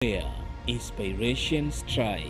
Where inspiration strikes.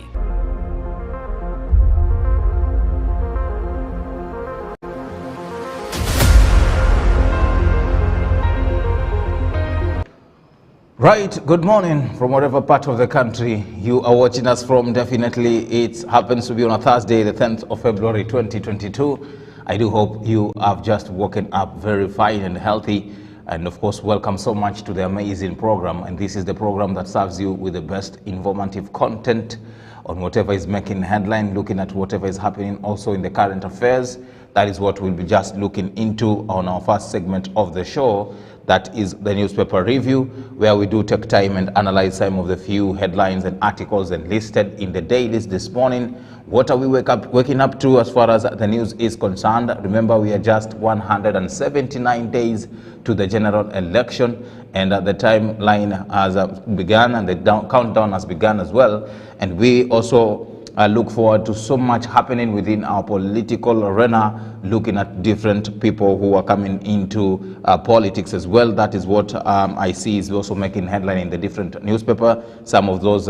Right, good morning from whatever part of the country you are watching us from. Definitely it happens to be on a Thursday, the 10th of February 2022. I do hope you have just woken up very fine and healthy. And of course, welcome so much to the amazing program. And this is the program that serves you with the best informative content on whatever is making headline, looking at whatever is happening also in the current affairs. That is what we'll be just looking into on our first segment of the show. That is the newspaper review, where we do take time and analyze some of the few headlines and articles enlisted in the dailies this morning. What are we waking up to as far as the news is concerned? Remember, we are just 179 days to the general election, and the timeline has begun, and the countdown has begun as well. And we also look forward to so much happening within our political arena, looking at different people who are coming into politics as well. That is what I see is also making headline in the different newspaper. Some of those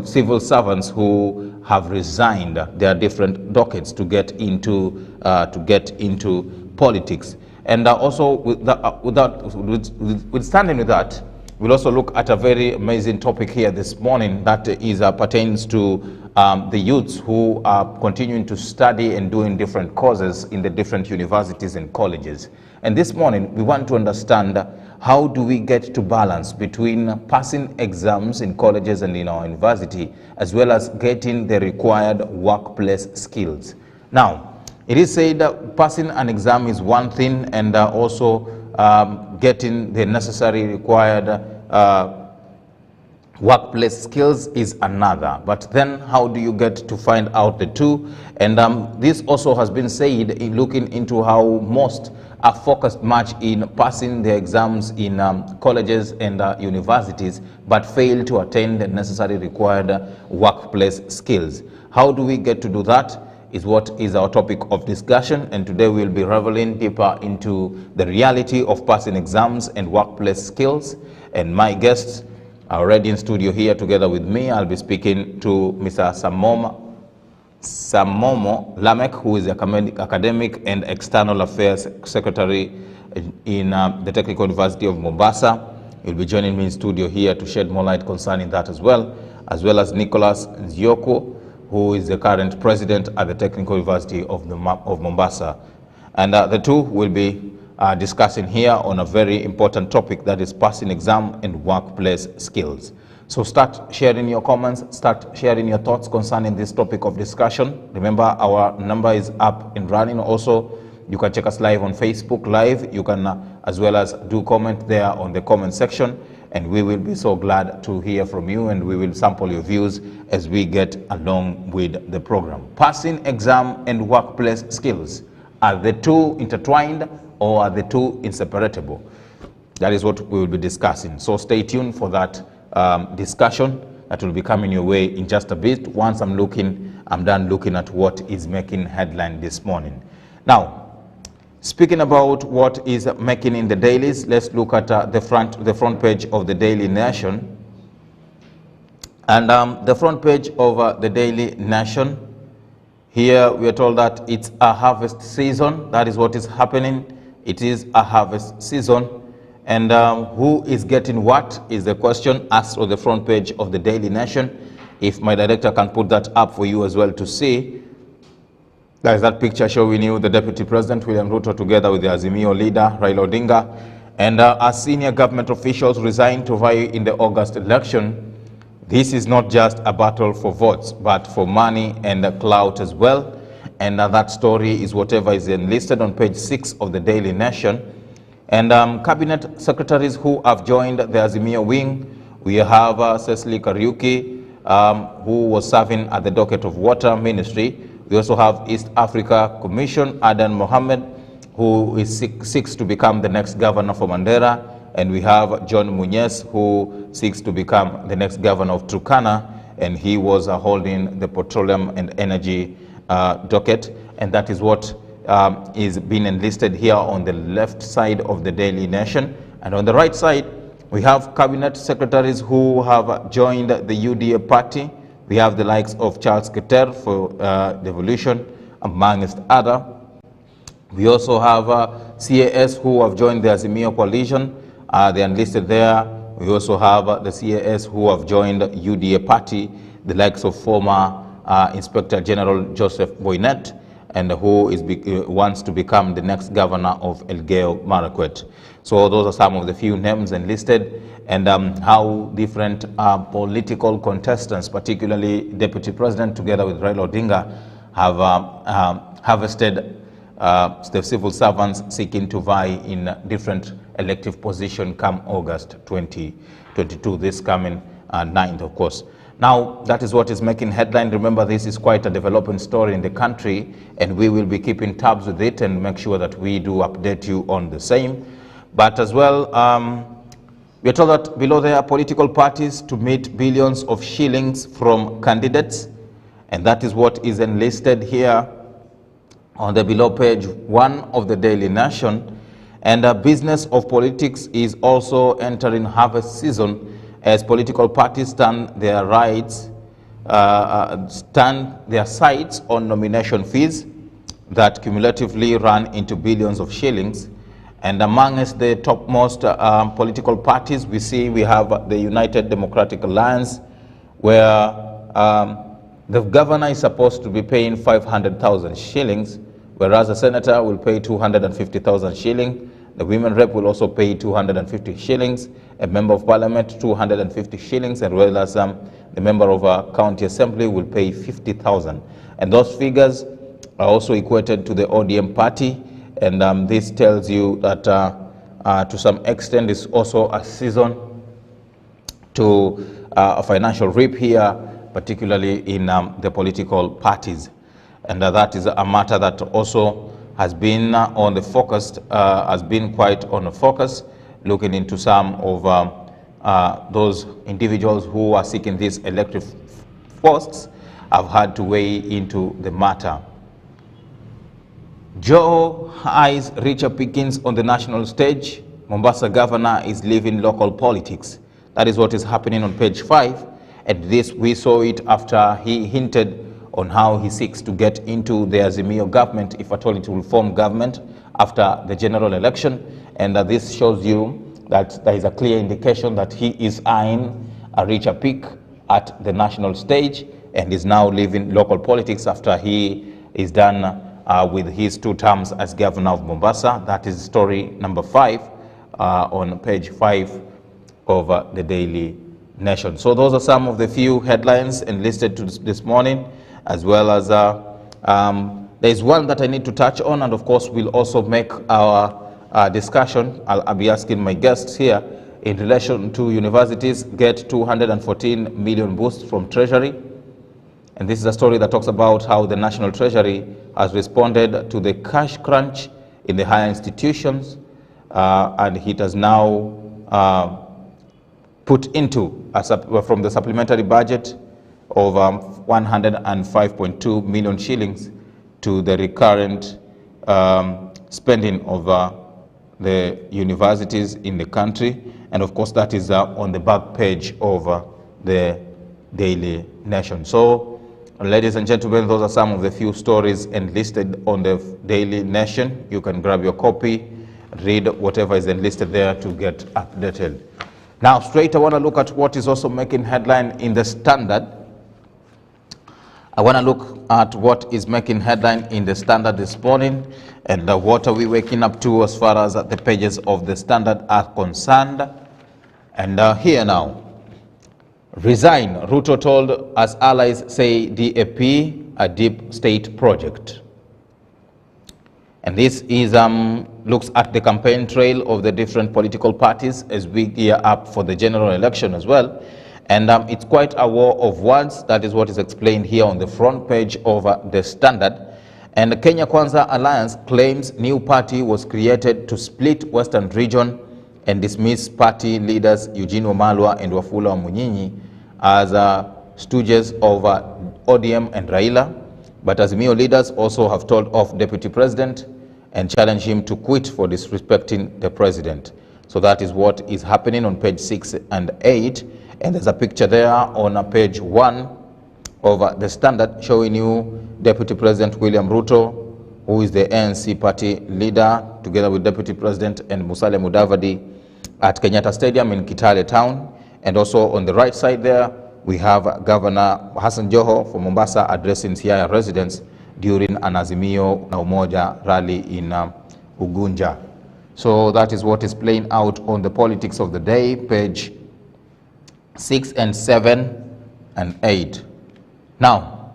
civil servants who have resigned their different dockets to get into politics. And also withstanding with that, we'll also look at a very amazing topic here this morning that is pertains to the youths who are continuing to study and doing different courses in the different universities and colleges. And this morning, we want to understand how do we get to balance between passing exams in colleges and in our university, as well as getting the required workplace skills. Now, it is said that passing an exam is one thing, and also getting the necessary required workplace skills is another. But then how do you get to find out the two? And this also has been said in looking into how most are focused much in passing their exams in colleges and universities, but fail to attain the necessary required workplace skills. How do we get to do that? Is what is our topic of discussion, and today we'll be reveling deeper into the reality of passing exams and workplace skills. And my guests are already in studio here together with me. I'll be speaking to Mr. Samomo Lamek, who is the Academic and External Affairs Secretary in the Technical University of Mombasa. He'll be joining me in studio here to shed more light concerning that as well as Nicholas Nzioko, who is the current president at the Technical University of Mombasa. And the two will be discussing here on a very important topic, that is passing exam and workplace skills. So start sharing your comments, start sharing your thoughts concerning this topic of discussion. Remember, our number is up and running. Also, you can check us live on Facebook Live. You can as well as do comment there on the comment section. And we will be so glad to hear from you, and we will sample your views as we get along with the program. Passing exam and workplace skills, are the two intertwined or are the two inseparable? That is what we will be discussing. So stay tuned for that discussion that will be coming your way in just a bit. Once I'm done looking at what is making headline this morning. Now, speaking about what is making in the dailies, let's look at the front page of the Daily Nation. And the front page of the Daily Nation, here we are told that it's a harvest season. That is what is happening. It is a harvest season. And who is getting what is the question asked on the front page of the Daily Nation. If my director can put that up for you as well to see. There is that picture showing you the Deputy President, William Ruto, together with the Azimio leader, Raila Odinga. And as senior government officials resign to vie in the August election, this is not just a battle for votes, but for money and clout as well. And that story is whatever is enlisted on page 6 of the Daily Nation. And cabinet secretaries who have joined the Azimio wing, we have Cecily Kariuki, who was serving at the docket of Water Ministry. We also have East Africa Commission, Adan Mohammed, who seeks to become the next governor for Mandera. And we have John Munyes, who seeks to become the next governor of Turkana. And he was holding the petroleum and energy docket. And that is what is being enlisted here on the left side of the Daily Nation. And on the right side, We have cabinet secretaries who have joined the UDA party. We have the likes of Charles Keter for devolution, amongst other. We also have CAS who have joined the Azimio coalition. They are enlisted there. We also have the CAS who have joined UDA party, the likes of former Inspector General Joseph Boynet, and who wants to become the next governor of Elgeyo Marakwet. So those are some of the few names enlisted, and how different political contestants, particularly Deputy President together with Raila Odinga, have harvested the civil servants seeking to vie in different elective position come August 2022, this coming 9th, of course. Now, that is what is making headline. Remember, this is quite a developing story in the country, and we will be keeping tabs with it and make sure that we do update you on the same. But as well, we are told that below there are political parties to meet billions of shillings from candidates, and that is what is enlisted here on the below page 1 of the Daily Nation. And the business of politics is also entering harvest season as political parties stand their sights on nomination fees that cumulatively run into billions of shillings. And amongst the topmost political parties, we have the United Democratic Alliance, where the governor is supposed to be paying 500,000 shillings, whereas the senator will pay 250,000 shillings. The women rep will also pay 250 shillings, a member of parliament 250 shillings, as well as the member of a county assembly will pay 50,000. And those figures are also equated to the ODM party, and this tells you that to some extent it's also a season to a financial reap here, particularly in the political parties. And that is a matter that also has been on the focus, has been quite on the focus, looking into some of those individuals who are seeking these elective posts have had to weigh into the matter. Joe eyes richer pickings on the national stage. Mombasa governor is leaving local politics. That is what is happening on page 5. And this, we saw it after he hinted on how he seeks to get into the Azimio government, if at all it will form government after the general election. And this shows you that there is a clear indication that he is eyeing a richer pick at the national stage and is now leaving local politics after he is done with his 2 terms as governor of Mombasa. That is story number 5 on page 5 of the Daily Nation. So those are some of the few headlines enlisted this morning, as well as there is one that I need to touch on, and of course we'll also make our discussion. I'll be asking my guests here in relation to universities get 214 million boost from Treasury. And this is a story that talks about how the National Treasury has responded to the cash crunch in the higher institutions, and it has now put into, from the supplementary budget of 105.2 million shillings to the recurrent spending of the universities in the country. And of course that is on the back page of the Daily Nation. So ladies and gentlemen, those are some of the few stories enlisted on the Daily Nation. You can grab your copy, read whatever is enlisted there to get updated. Now straight, I want to look at what is also making headline in the Standard. I want to look at what is making headline in the Standard this morning, and what are we waking up to as far as the pages of the Standard are concerned. And here now, resign, Ruto told as allies say DAP a deep state project. And this is looks at the campaign trail of the different political parties as we gear up for the general election as well. And it's quite a war of words. That is what is explained here on the front page of the Standard. And the Kenya Kwanza Alliance claims new party was created to split Western region and dismiss party leaders Eugene Wamalwa and Wafula Wamunyinyi as stooges of ODM and Raila. But Azimio leaders also have told off Deputy President and challenged him to quit for disrespecting the president. So that is what is happening on page 6 and 8. And there's a picture there on page 1 of the Standard showing you Deputy President William Ruto, who is the ANC party leader, together with Deputy President and Musalia Mudavadi at Kenyatta Stadium in Kitale town. And also on the right side there, we have Governor Hassan Joho from Mombasa addressing Siaya residents during an Azimio na Umoja rally in Ugunja. So that is what is playing out on the politics of the day, page 6 and 7 and 8. Now,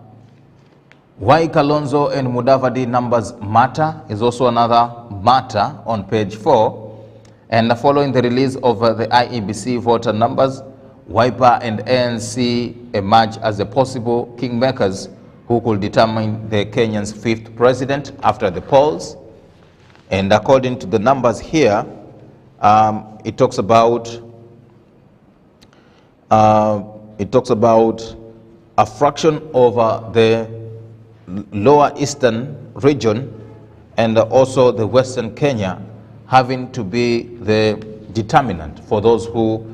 why Kalonzo and Mudavadi numbers matter is also another matter on page 4. And following the release of the IEBC voter numbers, Wiper and ANC emerge as the possible kingmakers who could determine the Kenyan's 5th president after the polls. And according to the numbers here, it talks about a fraction of the lower eastern region and also the western Kenya having to be the determinant for those who,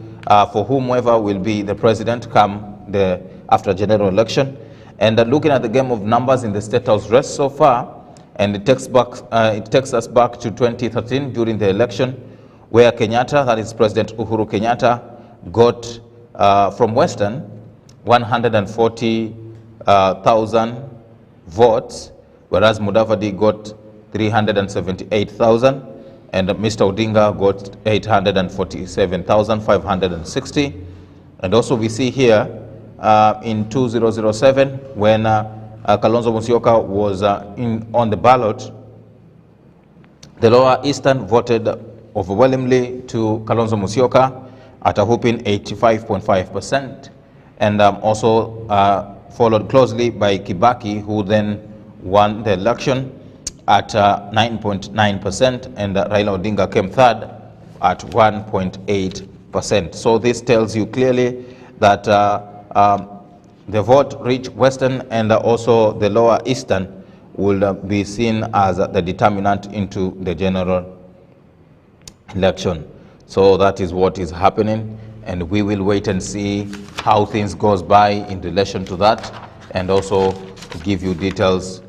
for whomever will be the president come the after general election. And looking at the game of numbers in the State House race so far, and it takes us back to 2013 during the election, where Kenyatta, that is President Uhuru Kenyatta, got from Western 140,000 votes, whereas Mudavadi got 378,000, and Mr. Odinga got 847,560. And also we see here in 2007, when Kalonzo Musyoka was on the ballot, the lower eastern voted overwhelmingly to Kalonzo Musyoka at a whopping 85.5%, and also followed closely by Kibaki, who then won the election at 9.9%, and Raila Odinga came third at 1.8%. So this tells you clearly that the vote reached Western and also the lower Eastern will be seen as the determinant into the general election. So that is what is happening, and we will wait and see how things goes by in relation to that, and also to give you details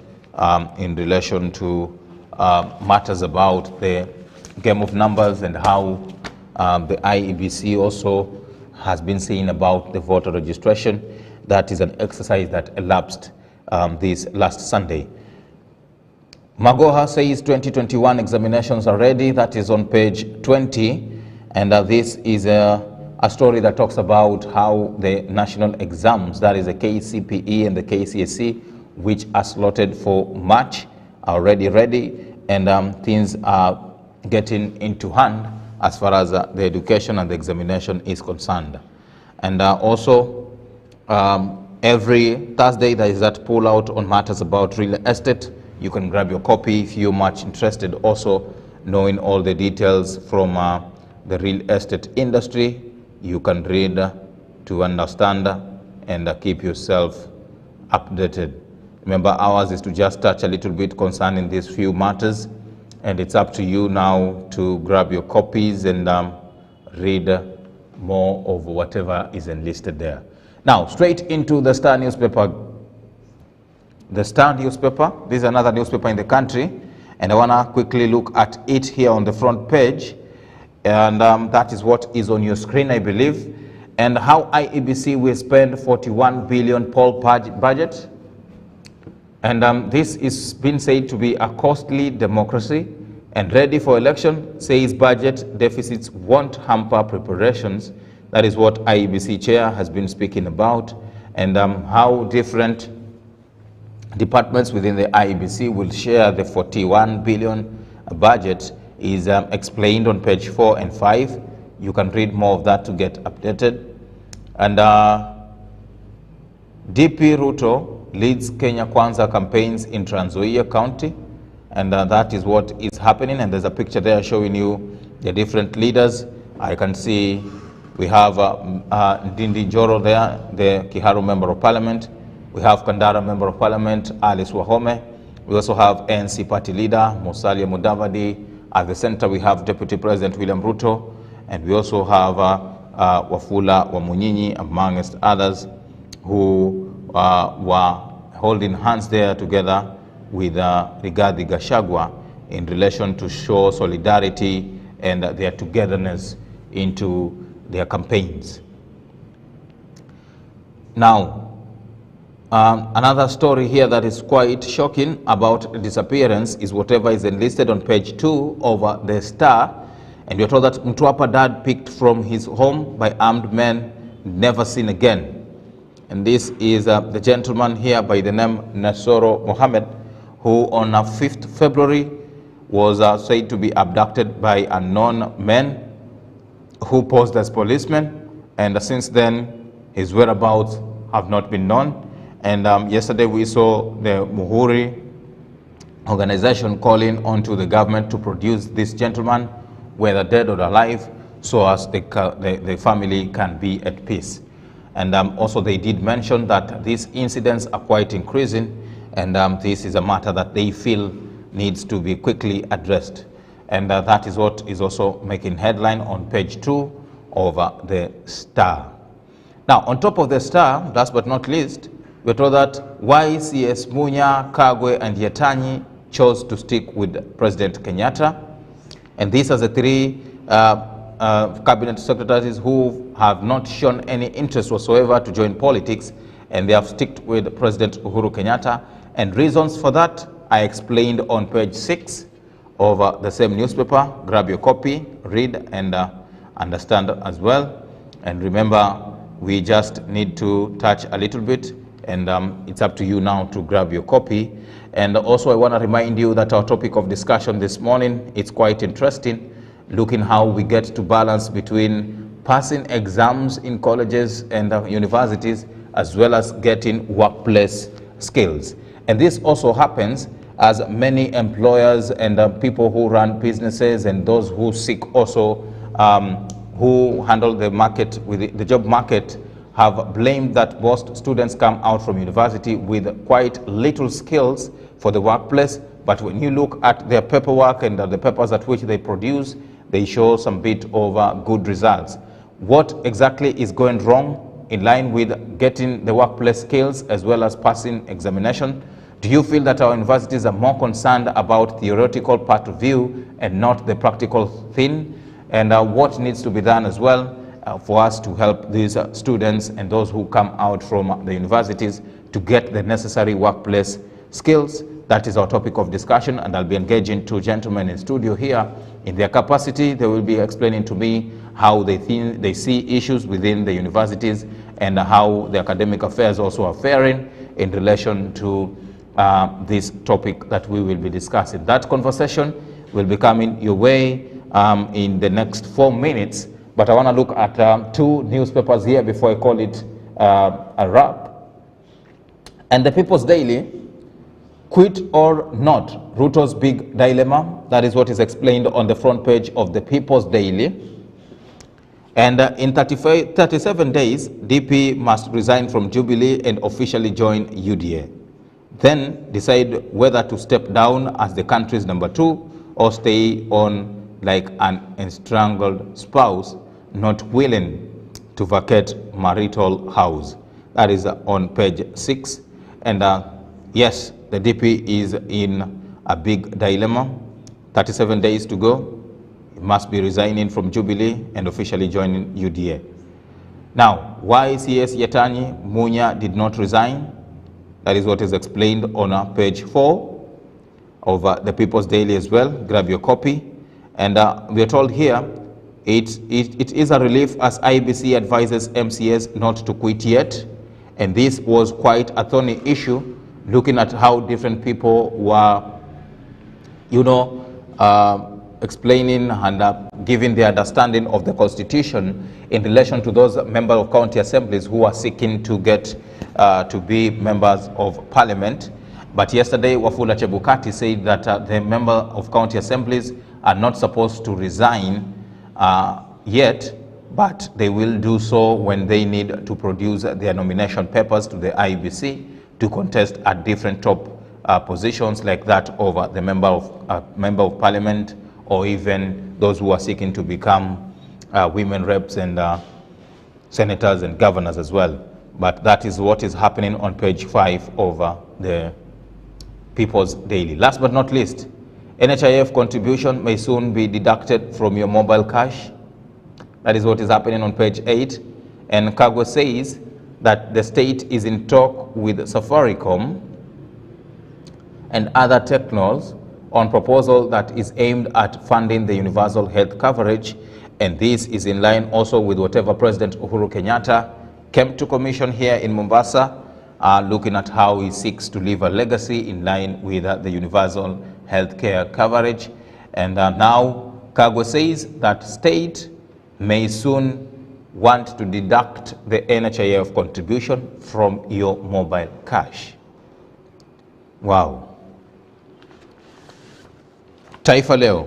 in relation to matters about the game of numbers and how the IEBC also has been saying about the voter registration. That is an exercise that elapsed this last Sunday. Magoha says 2021 examinations are ready. That is on page 20. And this is a story that talks about how the national exams, that is the KCPE and the KCSE, which are slotted for March, are already ready, and things are getting into hand as far as the education and the examination is concerned. And also, every Thursday there is that pull out on matters about real estate. You can grab your copy if you're much interested, also knowing all the details from the real estate industry. You can read to understand and keep yourself updated. Remember, ours is to just touch a little bit concerning these few matters, and it's up to you now to grab your copies and read more of whatever is enlisted there. Now, straight into the Star newspaper. The Star newspaper, this is another newspaper in the country, and I want to quickly look at it here on the front page, and that is what is on your screen, I believe, and how IEBC will spend 41 billion poll budget. And this is being said to be a costly democracy and ready for election, says budget deficits won't hamper preparations. That is what IEBC chair has been speaking about, and how different departments within the IEBC will share the 41 billion budget is explained on page 4 and 5. You can read more of that to get updated. And DP Ruto leads Kenya Kwanza campaigns in Trans Nzoia County, and that is what is happening. And there's a picture there showing you the different leaders. I can see we have Ndindi Njoro there, the Kiharu Member of Parliament. We have Kandara Member of Parliament, Alice Wahome. We also have ANC Party Leader, Musalia Mudavadi. At the center, we have Deputy President William Ruto. And we also have Wafula Wamunyinyi, amongst others, who were holding hands there together with Rigathi Gachagua in relation to show solidarity and their togetherness into their campaigns. Now, another story here that is quite shocking about disappearance is whatever is enlisted on page 2 of the Star. And you're told that Mtwapa dad picked from his home by armed men, never seen again. And this is the gentleman here by the name Nasoro Mohammed, who on 5th February was said to be abducted by unknown men who posed as policemen. And since then, his whereabouts have not been known. And yesterday we saw the Muhuri organization calling on to the government to produce this gentleman, whether dead or alive, so as the family can be at peace. And also they did mention that these incidents are quite increasing, and this is a matter that they feel needs to be quickly addressed. And that is what is also making headline on page 2 of the Star. Now, on top of the Star, last but not least, we're told that YCS Munya, Kagwe, and Yetanyi chose to stick with President Kenyatta. And these are the three cabinet secretaries who have not shown any interest whatsoever to join politics, and they have stuck with President Uhuru Kenyatta. And reasons for that I explained on page 6 of the same newspaper. Grab your copy, read, and understand as well. And remember, we just need to touch a little bit, and it's up to you now to grab your copy. And also I want to remind you that our topic of discussion this morning, it's quite interesting, looking how we get to balance between passing exams in colleges and universities, as well as getting workplace skills. And this also happens as many employers and people who run businesses and those who seek also, who handle the market, with the job market, have blamed that most students come out from university with quite little skills for the workplace. But when you look at their paperwork and the papers at which they produce, they show some bit of good results. What exactly is going wrong in line with getting the workplace skills as well as passing examination? Do you feel that our universities are more concerned about theoretical part of view and not the practical thing? And what needs to be done as well for us to help these students and those who come out from the universities to get the necessary workplace skills? That is our topic of discussion, and I'll be engaging two gentlemen in studio here. In their capacity, they will be explaining to me how they see issues within the universities and how the academic affairs also are faring in relation to this topic that we will be discussing. That conversation will be coming your way in the next 4 minutes, but I want to look at two newspapers here before I call it a wrap. And the People's Daily, quit or not, Ruto's big dilemma. That is what is explained on the front page of the People's Daily. And in 37 days, DP must resign from Jubilee and officially join UDA. Then decide whether to step down as the country's number 2 or stay on like an estranged spouse, not willing to vacate marital house. That is on page 6. And yes, the DP is in a big dilemma. 37 days to go. He must be resigning from Jubilee and officially joining UDA. Now, why CS Yetanyi Munya did not resign? That is what is explained on page 4 of the People's Daily as well. Grab your copy. And we are told here, it is a relief as IBC advises MCS not to quit yet. And this was quite a thorny issue, looking at how different people were, explaining and giving their understanding of the Constitution in relation to those members of county assemblies who are seeking to get to be members of parliament. But yesterday, Wafula Chebukati said that the members of county assemblies are not supposed to resign yet, but they will do so when they need to produce their nomination papers to the IEBC to contest at different top positions like that of the member of parliament, or even those who are seeking to become women reps and senators and governors as well. But that is what is happening on page 5 of the People's Daily. Last but not least, NHIF contribution may soon be deducted from your mobile cash. That is what is happening on page 8. And Kagwe says that the state is in talk with Safaricom and other technos on proposal that is aimed at funding the universal health coverage. And this is in line also with whatever President Uhuru Kenyatta came to commission here in Mombasa, looking at how he seeks to leave a legacy in line with the universal health care coverage. And now Kagwe says that state may soon want to deduct the NHIF contribution from your mobile cash. Wow. Taifa Leo.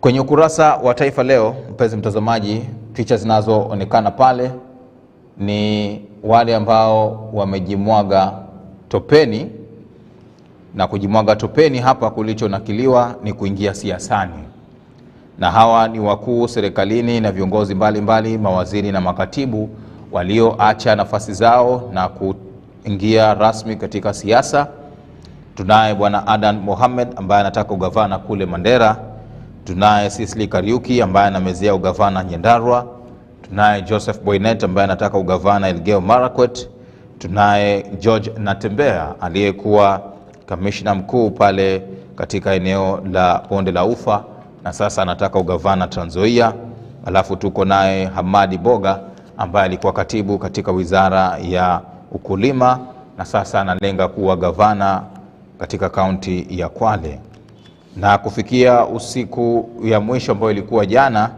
Kwenye ukurasa wa Taifa Leo, mpenzi mtazamaji, picha zinazoonekana pale ni wale ambao wamejimwaga topeni, na kujimwaga topeni hapa kulichonakiliwa ni kuingia siasani. Na hawa ni wakuu serikalini na viongozi mbalimbali, mawaziri na makatibu walioacha nafasi zao na kuingia rasmi katika siasa. Tunaye bwana Adan Mohamed ambaye anataka ugavana kule Mandera. Tunaye Sisli Kariuki ambaye anamezea ugavana Nyandarua. Tunaye Joseph Boynet ambaye anataka ugavana Elgeyo Marakwet. Tunaye George Natembea aliyekuwa kamishna mkuu pale katika eneo la Bonde la Ufa na sasa anataka ugavana Trans Nzoia. Alafu tuko naye Hamadi Boga ambaye alikuwa katibu katika wizara ya ukulima na sasa analenga kuwa gavana katika kaunti ya Kwale. Na kufikia usiku ya mwisho ambayo ilikuwa jana,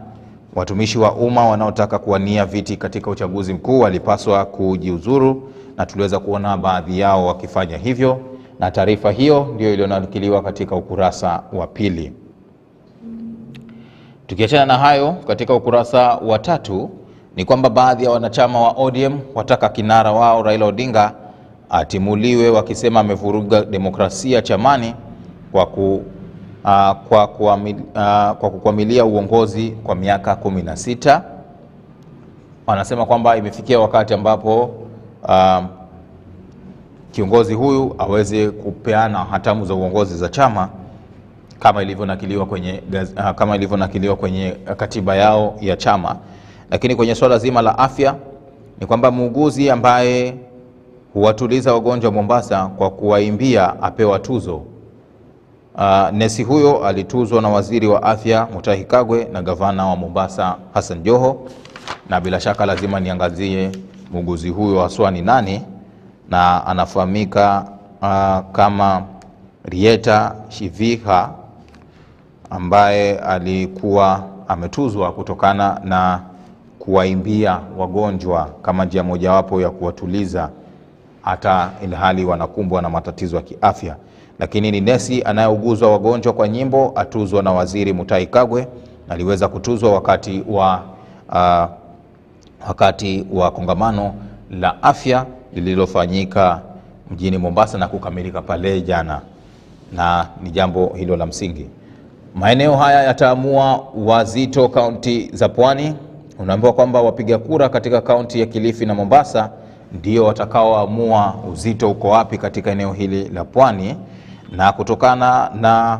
watumishi wa umma wanaotaka kuwania viti katika uchaguzi mkuu walipaswa kujiuzuru, na tuliweza kuona baadhi yao wakifanya hivyo, na taarifa hiyo ndio iliyonakiliwa katika ukurasa wa pili. Tukiachana na hayo, katika ukurasa wa 3 ni kwamba baadhi ya wanachama wa ODM wataka kinara wao Raila Odinga atimuliwe, wakisema amevuruga demokrasia chamani kwa kukwamilia uongozi kwa miaka 16. Wanasema kwamba imefikia wakati ambapo kiongozi huyu aweze kupeana hatamu za uongozi za chama kama ilivyonakiliwa kwenye katiba yao ya chama. Lakini kwenye swala zima la afya ni kwamba muuguzi ambaye huwatuliza wagonjwa Mombasa kwa kuwaimbia apewa tuzo. Nesi huyo alituzwa na waziri wa afya Mutahi Kagwe na gavana wa Mombasa Hassan Joho, na bila shaka lazima niangazie muuguzi huyo haswa ni nani, na anafahamika kama Rieta Shiviha ambaye alikuwa ametuzwa kutokana na kuwaimbia wagonjwa kama njia mojawapo ya kuwatuliza hata ilhali wanakumbwa na matatizo ya kiafya. Lakini ni nesi anayeuguzwa wagonjwa kwa nyimbo atuzwa na waziri Mutahi Kagwe, na aliweza kutuzwa wakati wa kongamano la afya lililofanyika mjini Mombasa na kukamilika pale jana, na ni jambo hilo la msingi. Maeneo haya yataamua wazito kaunti za Pwani. Unaambiwa kwamba wapiga kura katika kaunti ya Kilifi na Mombasa ndio watakaoamua uzito uko wapi katika eneo hili la Pwani, na kutokana na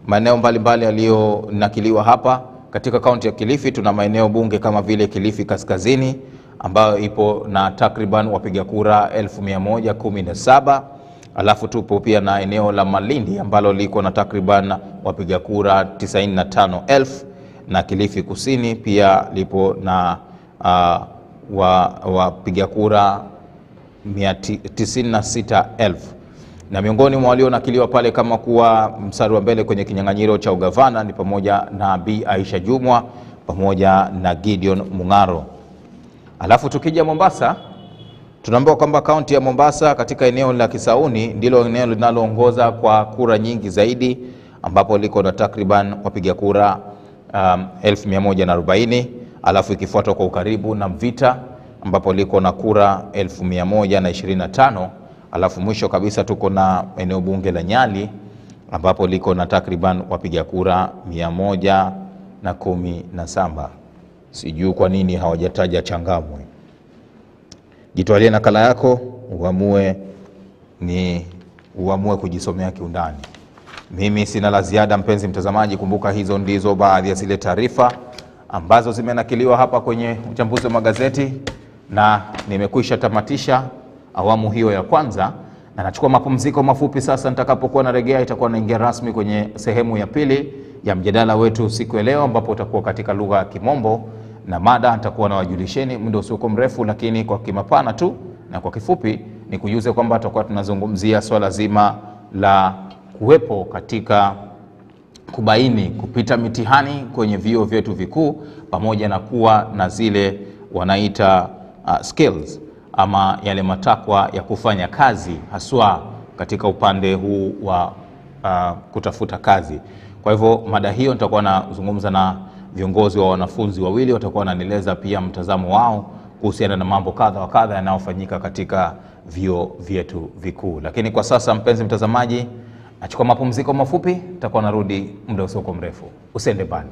maeneo mbalimbali yaliyonakiliwa hapa katika kaunti ya Kilifi, tuna maeneo bunge kama vile Kilifi Kaskazini ambayo ipo na takriban wapiga kura 1117. Alafu tupo pia na eneo la Malindi ambalo liko na takriban wapiga kura 95,000, na Kilifi Kusini pia lipo na wapiga kura 96,000. Na miongoni mwa walionakiliwa pale kama kuwa mstari wa mbele kwenye kinyang'anyiro cha ugavana ni pamoja na Bi Aisha Jumwa pamoja na Gideon Mungaro. Alafu tukija Mombasa, tunaambiwa kwamba kaunti ya Mombasa katika eneo la Kisauni ndilo eneo linaloongoza kwa kura nyingi zaidi, ambapo liko na takriban wapiga kura 1140. Alafu ikifuatwa kwa ukaribu na Mvita ambapo liko na kura 1125. Alafu mwisho kabisa tuko na eneo bunge la Nyali ambapo liko na takriban wapiga kura 2017. Sijui kwa nini hawajataja Changamwe. Jitwalie nakala yako uamue kujisomea kiundani. Mimi sina la ziada mpenzi mtazamaji. Kumbuka hizo ndizo baadhi ya zile taarifa ambazo zimenakiliwa hapa kwenye uchambuzi wa magazeti, na nimekwisha tamatisha awamu hiyo ya kwanza, na nachukua mapumziko mafupi sasa. Nitakapokuwa narejea itakuwa naingia rasmi kwenye sehemu ya pili ya mjadala wetu siku ya leo, ambapo utakuwa katika lugha ya Kimombo na mada nitakuwa na wajulisheni muda usio mrefu, lakini kwa kimapana tu na kwa kifupi ni kujuze kwamba tutakuwa tunazungumzia swala zima la kuwepo katika kubaini kupita mitihani kwenye vyuo vyetu vikuu, pamoja na kuwa na zile wanaita skills ama yale matakwa ya kufanya kazi, haswa katika upande huu wa kutafuta kazi. Kwa hivyo mada hiyo nitakuwa nazungumza na viongozi wa wanafunzi wawili, watakuwa wananieleza pia mtazamo wao kuhusiana na mambo kadha wa kadha yanayofanyika katika vyuo vyetu vikuu. Lakini kwa sasa mpenzi mtazamaji, nachukua mapumziko mafupi, nitakuwa narudi muda usio mrefu. Usiende mbali.